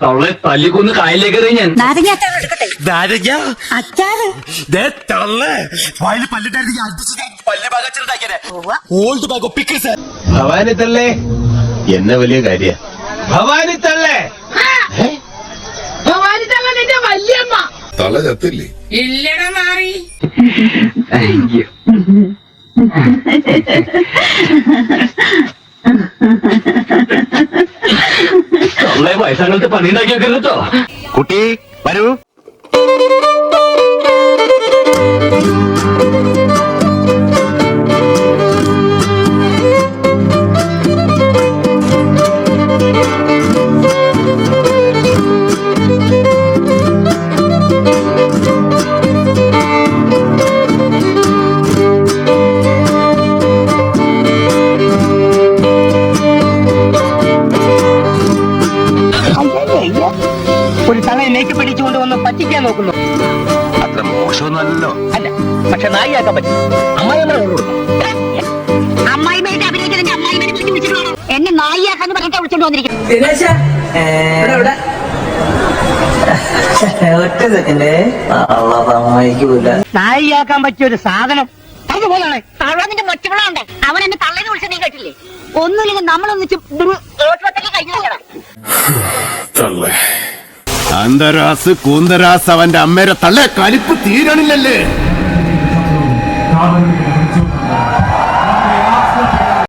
തള്ളെ തല്ലിക്കൊന്ന് കായലിലേക്ക് എറിയ ഞാൻ ഭവാനി തള്ളേ എന്നെ വലിയ കാര്യ ഭവാനി തള്ളേ ഭവാനി തള്ള നിന്റെ വല്യമ്മ തല ചത്തില്ലേ? ഇല്ലട മാറി തള്ളെ വയസ്സങ്ങൾക്ക് പണി ഉണ്ടാക്കി വെക്കരുത് കേട്ടോ. കുട്ടി വരൂ. ഒരു തളയെ മേക്ക് പിടിച്ചുകൊണ്ട് വന്ന് പറ്റിക്കാൻ നോക്കുന്നു. അത്ര മോശമൊന്നുമല്ലോ. അല്ല, പക്ഷെ നായിയാക്കാൻ പറ്റും. അമ്മായിമായിട്ട് അഭിനയിച്ചതിന്റെ അമ്മായിമാരെ വിളിച്ചിട്ടുള്ളൂ. എന്നെ നായിയാക്കാന്ന് പറഞ്ഞിട്ട് വിളിച്ചോണ്ട് വന്നിരിക്കുന്നു. നായിയാക്കാൻ പറ്റിയ ഒരു സാധനം അതുപോലാണ്. തള്ളതിന്റെ മറ്റുള്ളതുണ്ട്. അവൻ എന്നെ തള്ളേന്ന് വിളിച്ച നീ കേട്ടില്ലേ? ഒന്നുമില്ലെങ്കിൽ നമ്മളൊന്നിച്ച് കഴിഞ്ഞാൽ തള്ളെ അന്തരാസ് കൂന്തരാസ് അവന്റെ അമ്മേരെ തള്ളേ കലിപ്പ് തീരണില്ലല്ലേ.